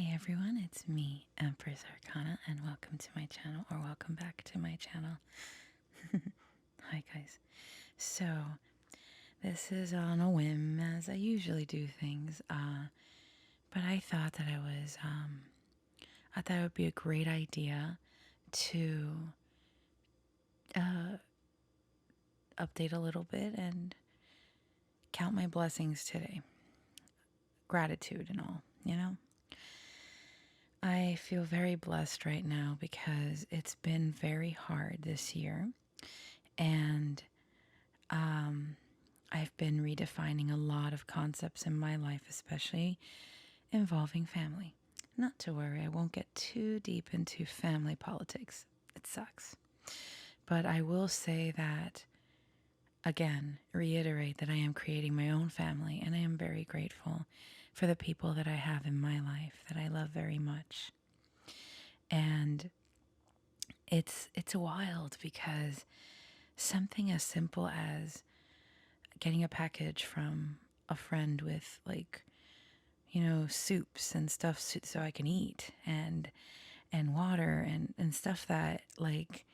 Hey everyone, it's me, Empress Arcana, and welcome to my channel, or welcome back to my channel. Hi guys. So, this is on a whim, as I usually do things, but I thought that I thought it would be a great idea to update a little bit and count my blessings today. Gratitude and all, you know? I feel very blessed right now because it's been very hard this year, and I've been redefining a lot of concepts in my life, especially involving family. Not to worry, I won't get too deep into family politics. It sucks. But I will say that, again, reiterate that I am creating my own family, and I am very grateful for the people that I have in my life that I love very much. And it's wild because something as simple as getting a package from a friend with, like, soups and stuff so I can eat, and water and stuff that, like,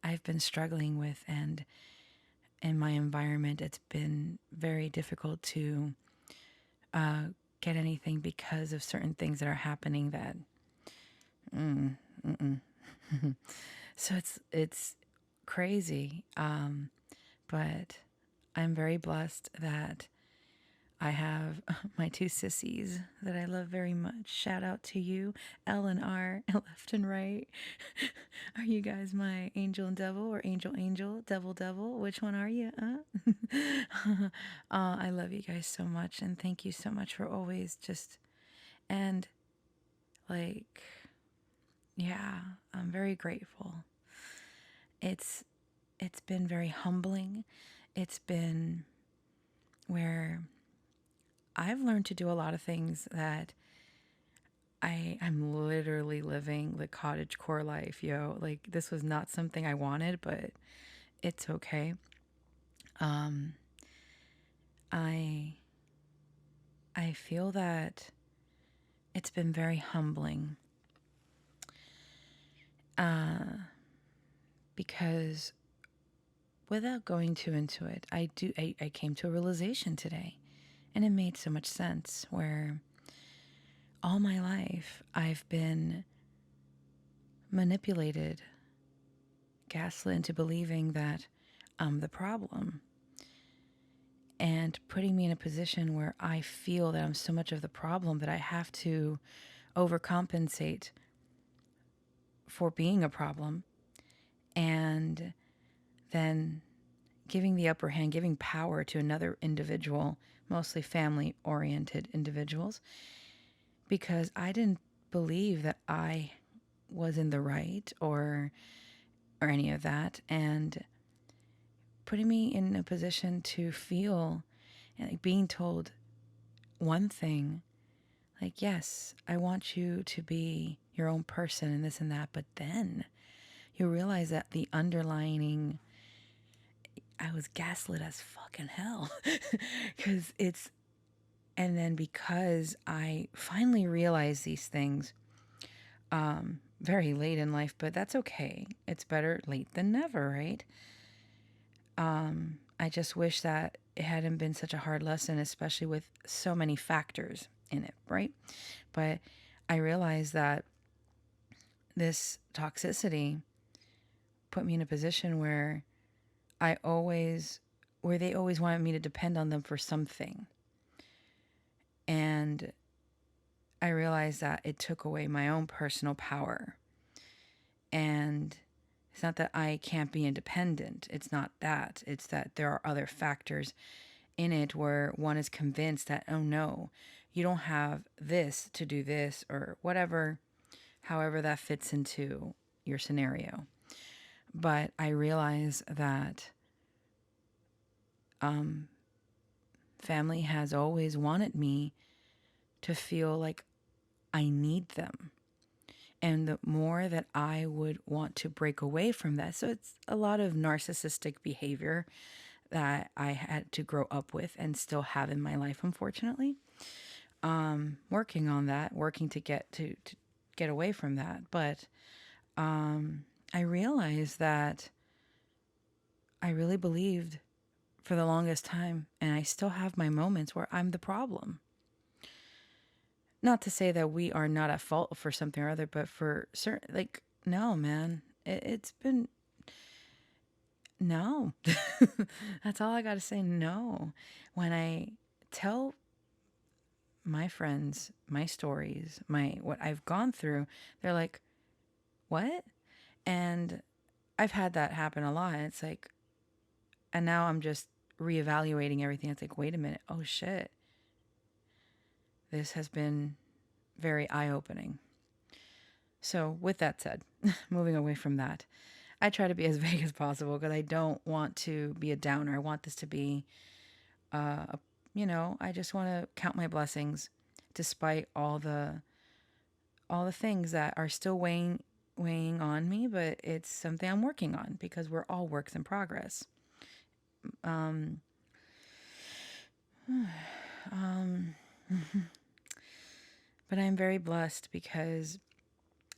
I've been struggling with, and in my environment it's been very difficult to get anything because of certain things that are happening that so it's crazy, but I'm very blessed that I have my two sissies that I love very much. Shout out to you, L and R, left and right. Are you guys my angel and devil, or angel, devil, devil? Which one are you? I love you guys so much, and thank you so much for always just, and like, yeah, I'm very grateful. It's been very humbling. It's been where I've learned to do a lot of things that I'm literally living the cottagecore life, yo. Like, this was not something I wanted, but it's okay. I feel that it's been very humbling, because without going too into it, I came to a realization today, and it made so much sense, where all my life I've been manipulated, gaslit into believing that I'm the problem, and putting me in a position where I feel that I'm so much of the problem that I have to overcompensate for being a problem, and then giving the upper hand, giving power to another individual, mostly family-oriented individuals, because I didn't believe that I was in the right, or any of that, and putting me in a position to feel, like, being told one thing, like, yes, I want you to be your own person and this and that, but then you realize that the underlining, I was gaslit as fucking hell. And then because I finally realized these things, very late in life, but that's okay. It's better late than never, right? I just wish that it hadn't been such a hard lesson, especially with so many factors in it, right? But I realized that this toxicity put me in a position where they always wanted me to depend on them for something. And I realized that it took away my own personal power. And it's not that I can't be independent. It's not that. It's that there are other factors in it where one is convinced that, oh no, you don't have this to do this, or whatever, however that fits into your scenario. But I realize that family has always wanted me to feel like I need them. And the more that I would want to break away from that, so it's a lot of narcissistic behavior that I had to grow up with and still have in my life, unfortunately. working on that, working to get away from that. But I realized that I really believed for the longest time, and I still have my moments where I'm the problem. Not to say that we are not at fault for something or other, but for certain, like, no, man, it's been no. That's all I got to say. No. When I tell my friends my stories, my what I've gone through, they're like, "What?" And I've had that happen a lot. It's like, and now I'm just reevaluating everything. It's like, wait a minute. Oh shit. This has been very eye-opening. So, with that said, moving away from that, I try to be as vague as possible because I don't want to be a downer. I want this to be, a, I just want to count my blessings, despite all the things that are still weighing on me. But it's something I'm working on because we're all works in progress. Um, um, but I'm very blessed because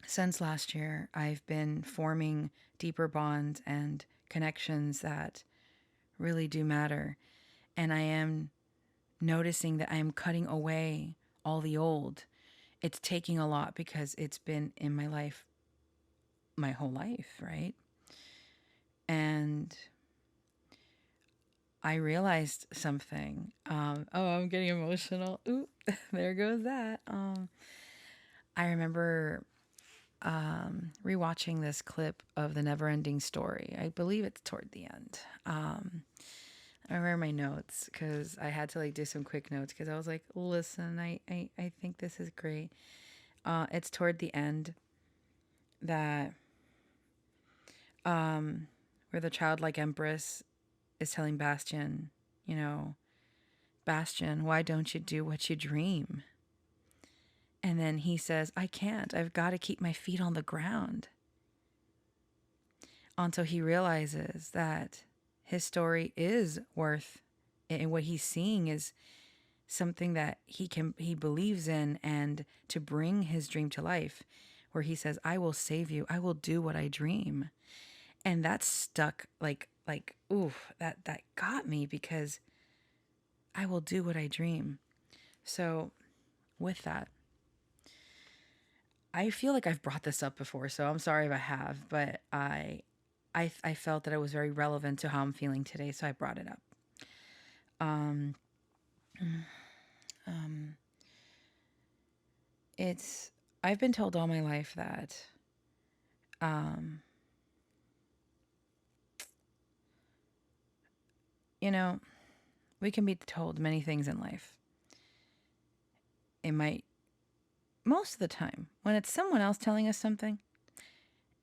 since last year, I've been forming deeper bonds and connections that really do matter. And I am noticing that I am cutting away all the old. It's taking a lot because it's been in my life my whole life, right? And I realized something. Oh, I'm getting emotional. Ooh, there goes that. I remember rewatching this clip of the Never Ending Story. I believe it's toward the end. I remember my notes because I had to like do some quick notes because I was like, listen, I think this is great. It's toward the end that where the childlike Empress is telling Bastion, you know, Bastion, why don't you do what you dream? And then he says, I can't. I've got to keep my feet on the ground. Until he realizes that his story is worth, and what he's seeing is something that he believes in, and to bring his dream to life, where he says, I will save you. I will do what I dream. And that stuck like oof, that got me because I will do what I dream. So with that, I feel like I've brought this up before, so I'm sorry if I have, but I felt that it was very relevant to how I'm feeling today, so I brought it up. Um, um, it's I've been told all my life that um, you know, we can be told many things in life. It might most of the time when it's someone else telling us something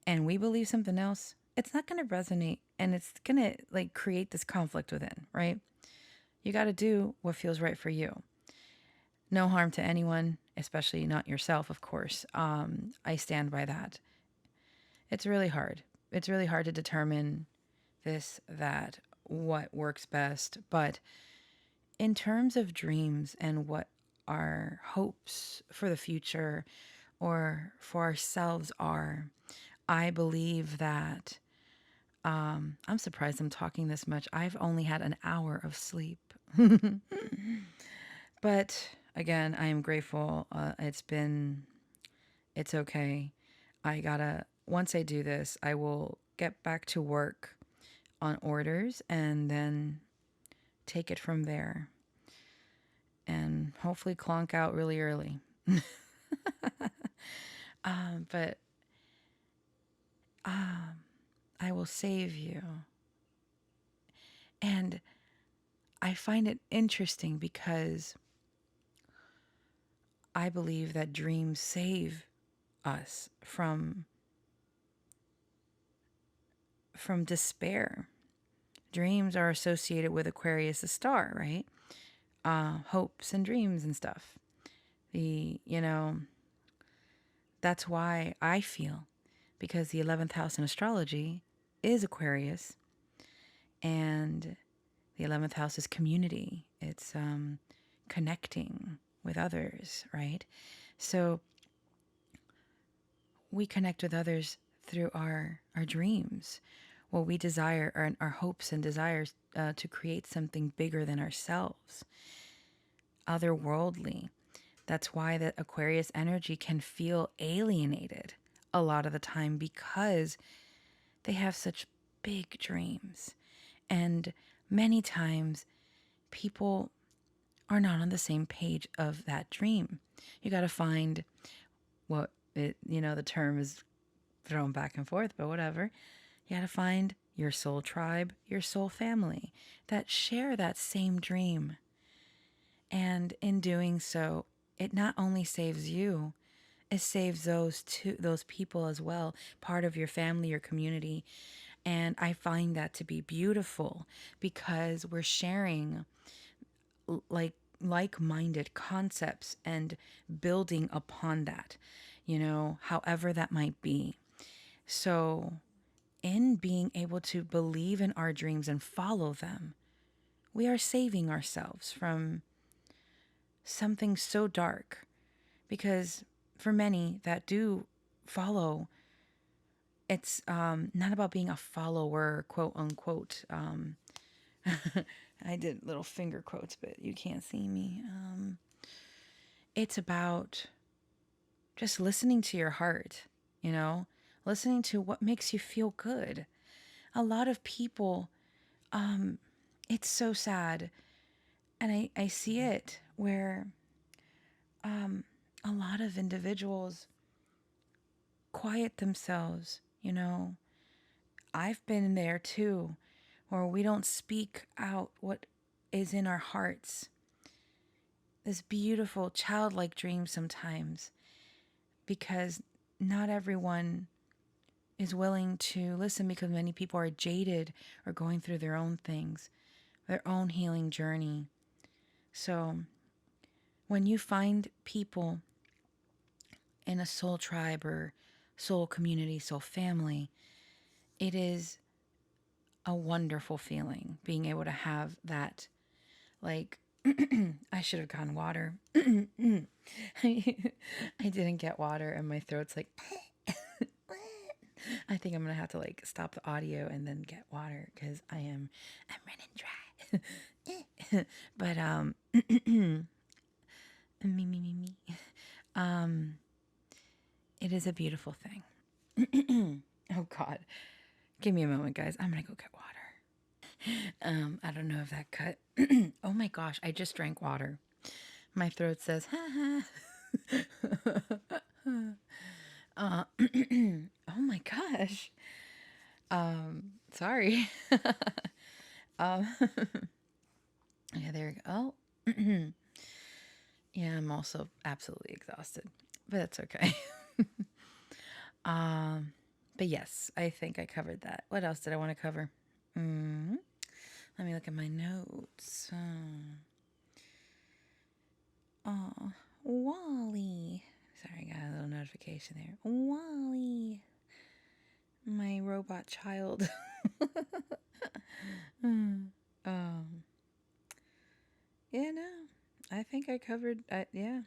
and we believe something else, it's not going to resonate and it's going to like create this conflict within, right? You got to do what feels right for you. No harm to anyone, especially not yourself, of course. I stand by that. It's really hard. It's really hard to determine this, that, what works best. But in terms of dreams and what our hopes for the future or for ourselves are, I believe that I'm surprised I'm talking this much. I've only had an hour of sleep. But again, I am grateful. It's okay. Once I do this, I will get back to work on orders and then take it from there and hopefully clonk out really early. But um, I will save you. And I find it interesting because I believe that dreams save us from despair. Dreams are associated with Aquarius, the star, right? Hopes and dreams and stuff. That's why I feel, because the 11th house in astrology is Aquarius, and the 11th house is community. It's connecting with others, right? So we connect with others through our dreams, what we desire, our hopes and desires to create something bigger than ourselves, otherworldly. That's why the Aquarius energy can feel alienated a lot of the time because they have such big dreams. And many times people are not on the same page of that dream. You got to find what the term is thrown back and forth, but whatever. You got to find your soul tribe, your soul family that share that same dream. And in doing so, it not only saves you, it saves those people as well, part of your family, your community. And I find that to be beautiful because we're sharing like-minded concepts and building upon that, however that might be. So, in being able to believe in our dreams and follow them, we are saving ourselves from something so dark. Because for many that do follow, it's not about being a follower, quote unquote. I did little finger quotes, but you can't see me. It's about just listening to your heart, listening to what makes you feel good. A lot of people, it's so sad. And I see it where a lot of individuals quiet themselves, I've been there too, where we don't speak out what is in our hearts. This beautiful childlike dream sometimes, because not everyone is willing to listen because many people are jaded or going through their own things, their own healing journey. So when you find people in a soul tribe or soul community, soul family, it is a wonderful feeling being able to have that. Like, I should have gotten water. I didn't get water and my throat's like, I think I'm going to have to like stop the audio and then get water because I'm running dry. But, me. It is a beautiful thing. Oh God. Give me a moment, guys. I'm going to go get water. I don't know if that cut. Oh my gosh, I just drank water. My throat says, ha ha. Oh my gosh. Sorry. um, yeah, there you go. Oh, yeah, I'm also absolutely exhausted, but that's okay. But yes, I think I covered that. What else did I want to cover? Let me look at my notes. Oh, Wally. Sorry, I got a little notification there. Wally. My robot child. Yeah, no. I think I covered, yeah.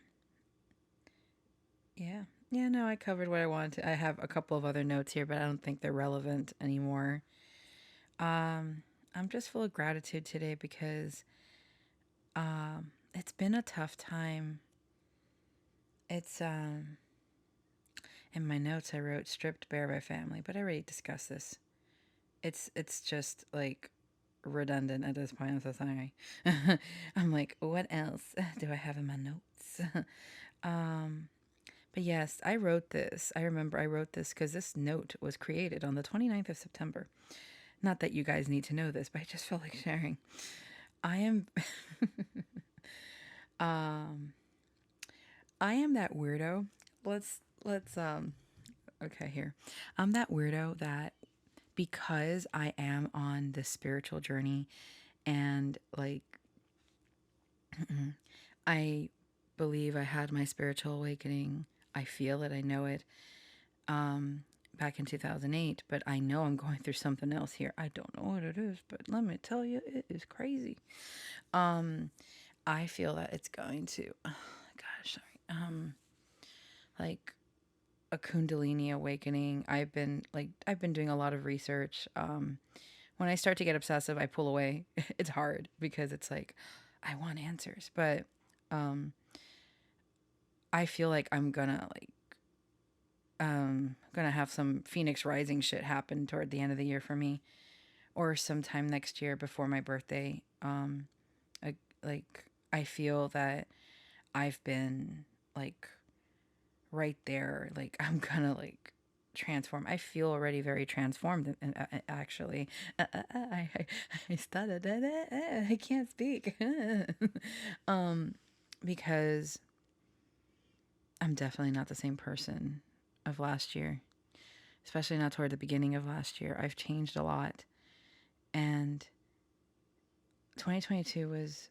Yeah. Yeah, no, I covered what I wanted to. I have a couple of other notes here, but I don't think they're relevant anymore. I'm just full of gratitude today because it's been a tough time. It's in my notes I wrote stripped bare by family, but I already discussed this. It's just like redundant at this point. I'm so sorry. I'm like, what else do I have in my notes? But yes, I wrote this. I remember I wrote this because this note was created on the 29th of September. Not that you guys need to know this, but I just felt like sharing. I am I am that weirdo. Let's okay, here. I'm that weirdo that because I am on this spiritual journey and like I believe I had my spiritual awakening. I feel it, I know it. Back in 2008, but I know I'm going through something else here. I don't know what it is, but let me tell you, it is crazy. I feel that it's going to sorry. Like a Kundalini awakening. I've been doing a lot of research. When I start to get obsessive, I pull away. It's hard because it's like I want answers, but um, I feel like I'm gonna have some Phoenix Rising shit happen toward the end of the year for me, or sometime next year before my birthday. I, like I feel that I've been like right there. Like I'm gonna like transform. I feel already very transformed. And actually, I stuttered. I can't speak. um, because I'm definitely not the same person of last year. Especially not toward the beginning of last year. I've changed a lot, and 2022 was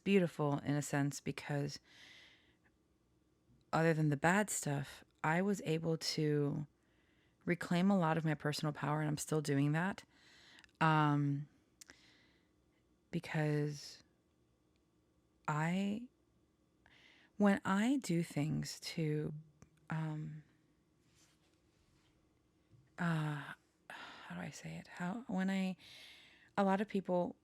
beautiful in a sense because other than the bad stuff, I was able to reclaim a lot of my personal power, and I'm still doing that. Um, because I, when I do things to, um, how do I say it? A lot of people,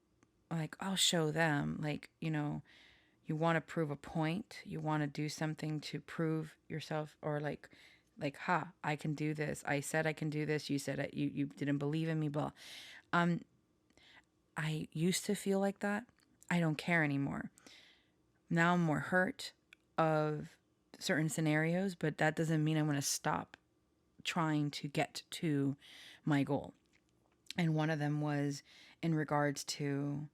like, I'll show them, like, you want to prove a point, you want to do something to prove yourself, or ha, I can do this. I said I can do this. You said it. You didn't believe in me, blah. Um, I used to feel like that. I don't care anymore. Now I'm more hurt of certain scenarios, but that doesn't mean I'm going to stop trying to get to my goal. And one of them was in regards to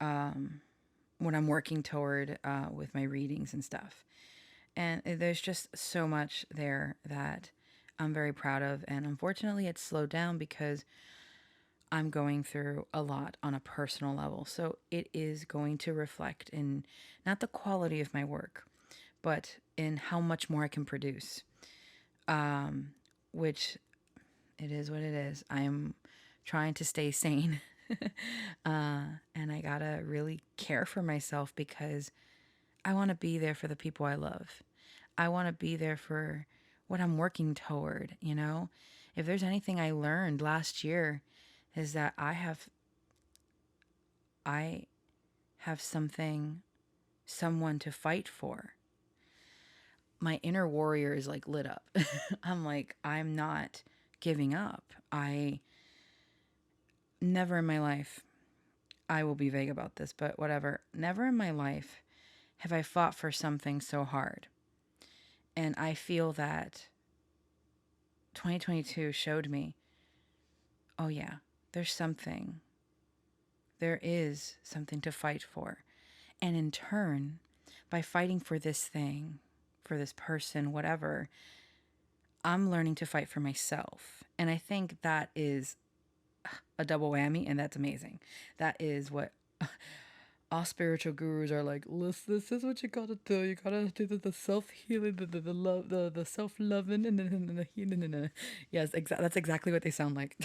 what I'm working toward with my readings and stuff. And there's just so much there that I'm very proud of. And unfortunately, it's slowed down because I'm going through a lot on a personal level. So it is going to reflect in not the quality of my work, but in how much more I can produce. Which it is what it is. I am trying to stay sane. And I gotta really care for myself because I want to be there for the people I love. I want to be there for what I'm working toward, If there's anything I learned last year is that I have someone to fight for. My inner warrior is like lit up. I'm like, I'm not giving up. I never in my life, I will be vague about this, but whatever. Never in my life have I fought for something so hard. And I feel that 2022 showed me, oh yeah, there's something. There is something to fight for. And in turn, by fighting for this thing, for this person, whatever, I'm learning to fight for myself. And I think that is a double whammy, and that's amazing. That is what all spiritual gurus are like. Listen, this is what you gotta do. You gotta do the self healing, the love, the self loving, and the healing. Yes, that's exactly what they sound like.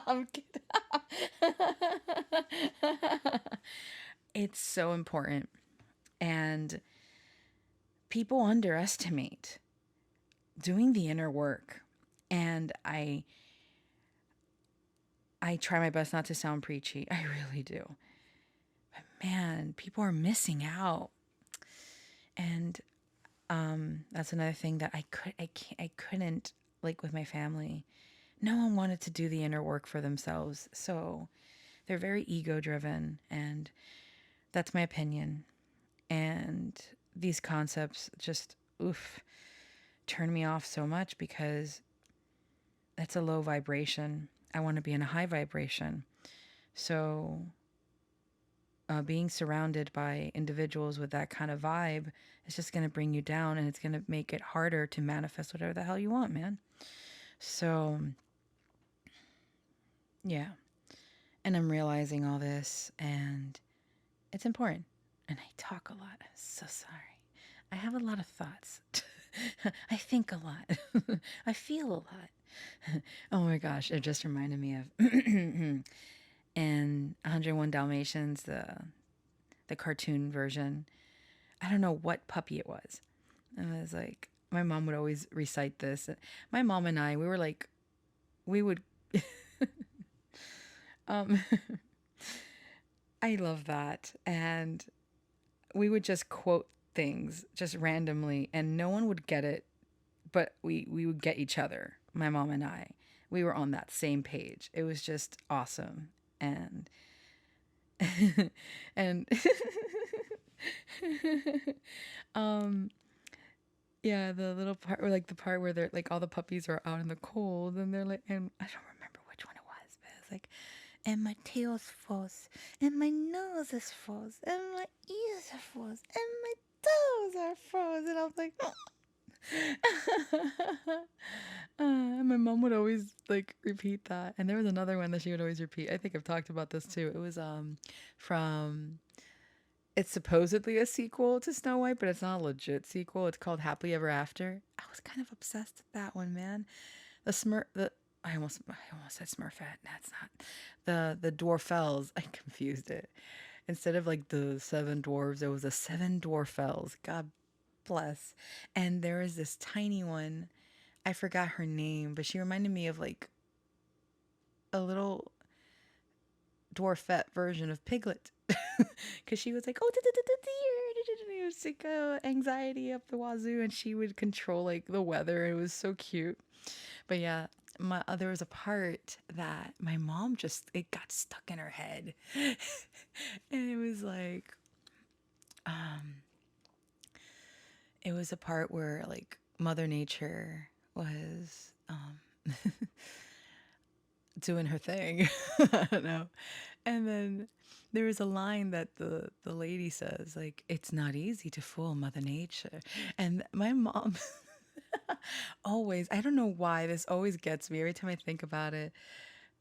I'm kidding. It's so important, and people underestimate doing the inner work. And I try my best not to sound preachy. I really do. But man, people are missing out. And that's another thing that I couldn't, like with my family. No one wanted to do the inner work for themselves. So they're very ego driven, and that's my opinion. And these concepts just turn me off so much because that's a low vibration. I want to be in a high vibration. So being surrounded by individuals with that kind of vibe is just going to bring you down, and it's going to make it harder to manifest whatever the hell you want, man. So, yeah. And I'm realizing all this, and it's important. And I talk a lot. I'm so sorry. I have a lot of thoughts. I think a lot. I feel a lot. Oh my gosh, it just reminded me of in 101 Dalmatians, the cartoon version. I don't know what puppy it was. And I was like, my mom would always recite this. My mom and I, we were like, we would, um, I love that. And we would just quote things just randomly, and no one would get it, but we would get each other, my mom and I. We were on that same page. It was just awesome. And, and, um, yeah, the little part, or like the part where they're like all the puppies are out in the cold, and they're like, and I don't remember which one it was, but it's like, and my tail's froze, and my nose is froze, and my ears are froze, and my toes are froze, and I was like, and my mom would always like repeat that, and there was another one that she would always repeat. I think I've talked about this too. It was from it's supposedly a sequel to Snow White, but it's not a legit sequel. It's called Happily Ever After. I was kind of obsessed with that one, man. I almost said Smurfette. That's not the Dwarfels. I confused it. Instead of like the seven dwarves, there was a seven Dwarfels. God bless. And there was this tiny one. I forgot her name, but she reminded me of like a little dwarfette version of Piglet. Because she was like, oh, dear. It was like anxiety up the wazoo, and she would control like the weather. It was so cute. But yeah, there was a part that my mom just, it got stuck in her head. And it was like, it was a part where like Mother Nature was doing her thing. I don't know. And then there was a line that the lady says, like, it's not easy to fool Mother Nature. And my mom always, I don't know why this always gets me every time I think about it.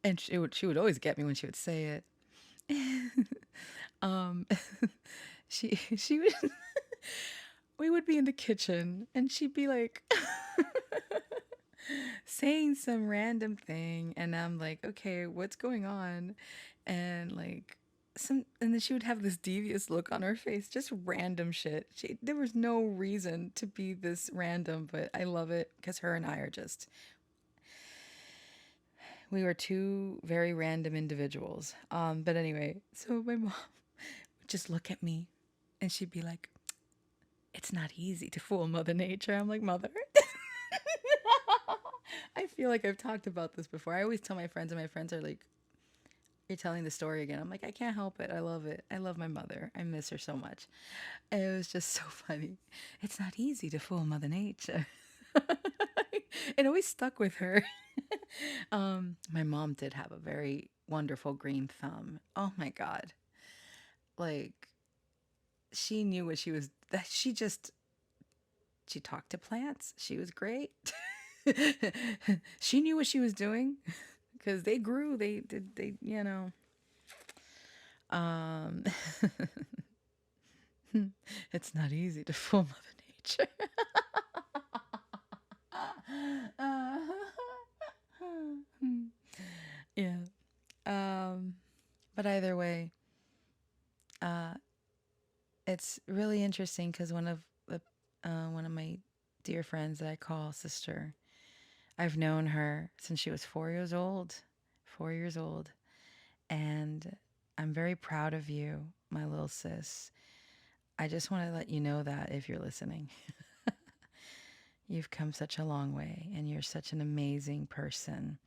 And she would always get me when she would say it. um she would we would be in the kitchen and she'd be like saying some random thing, and I'm like, okay, what's going on? And like and then she would have this devious look on her face, just random shit. There was no reason to be this random, but I love it because her and I are just, we were two very random individuals. But anyway, so my mom would just look at me and she'd be like, it's not easy to fool Mother Nature. I'm like, Mother. I feel like I've talked about this before. I always tell my friends, and my friends are like, you're telling the story again. I'm like, I can't help it. I love it. I love my mother. I miss her so much. And it was just so funny. It's not easy to fool Mother Nature. It always stuck with her. My mom did have a very wonderful green thumb. Oh my God. Like, she knew what she was, she talked to plants. She was great. She knew what she was doing because they grew. They did. Um, it's not easy to fool Mother Nature. Yeah. But either way, uh, it's really interesting because one of my dear friends that I call sister, I've known her since she was 4 years old. 4 years old. And I'm very proud of you, my little sis. I just want to let you know that if you're listening, you've come such a long way and you're such an amazing person.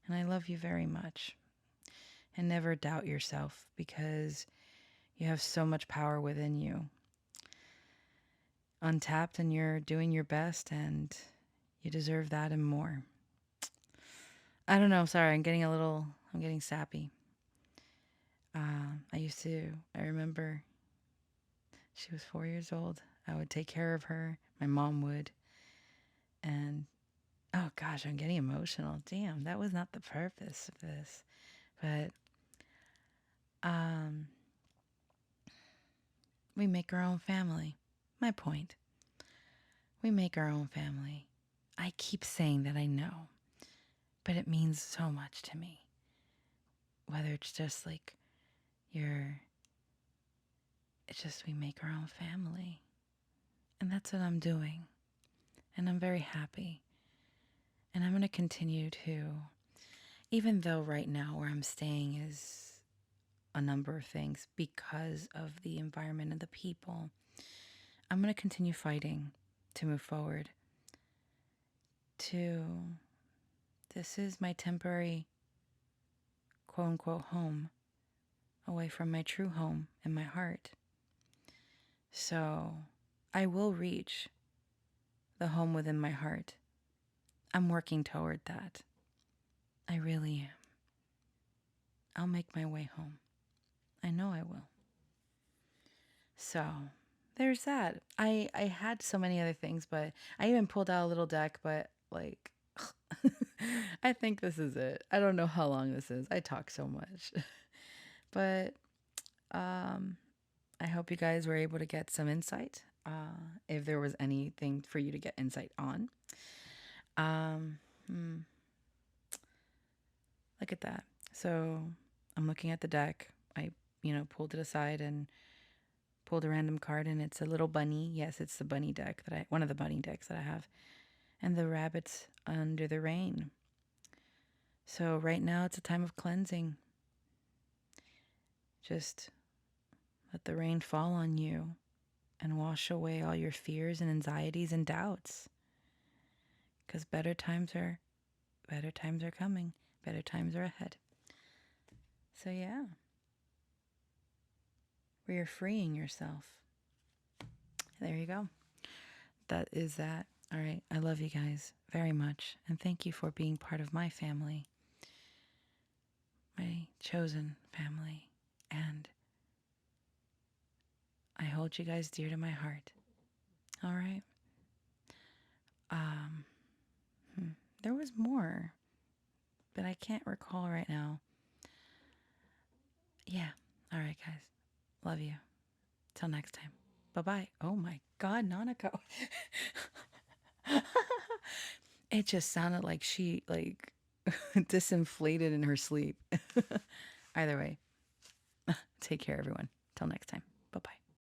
And I love you very much. And never doubt yourself because you have so much power within you. Untapped, and you're doing your best, and you deserve that and more. I don't know. Sorry, I'm getting sappy. I remember she was 4 years old. I would take care of her. My mom would. And oh gosh, I'm getting emotional. Damn, that was not the purpose of this. But we make our own family. My point. We make our own family. I keep saying that, I know, but it means so much to me. Whether it's just like it's just we make our own family. And that's what I'm doing. And I'm very happy. And I'm going to continue to, even though right now where I'm staying is a number of things because of the environment and the people, I'm going to continue fighting to move forward. This is my temporary quote unquote home away from my true home in my heart. So I will reach the home within my heart. I'm working toward that. I really am. I'll make my way home. I know I will. So there's that. I had so many other things, but I even pulled out a little deck, but like, I think this is it. I don't know how long this is. I talk so much. But I hope you guys were able to get some insight. If there was anything for you to get insight on. Um, hmm, Look at that. So I'm looking at the deck. I, pulled it aside and pulled a random card, and it's a little bunny. Yes, it's the bunny deck one of the bunny decks that I have, and the rabbits under the rain. So right now it's a time of cleansing. Just let the rain fall on you and wash away all your fears and anxieties and doubts. Because better times are coming. Better times are ahead. So yeah, where you're freeing yourself. There you go. That is that. All right. I love you guys very much. And thank you for being part of my family, my chosen family. And I hold you guys dear to my heart. All right. Um, There was more, but I can't recall right now. Yeah. All right, guys. Love you. Till next time. Bye-bye. Oh my God, Nanako. It just sounded like she disinflated in her sleep. Either way, take care, everyone. Till next time. Bye-bye.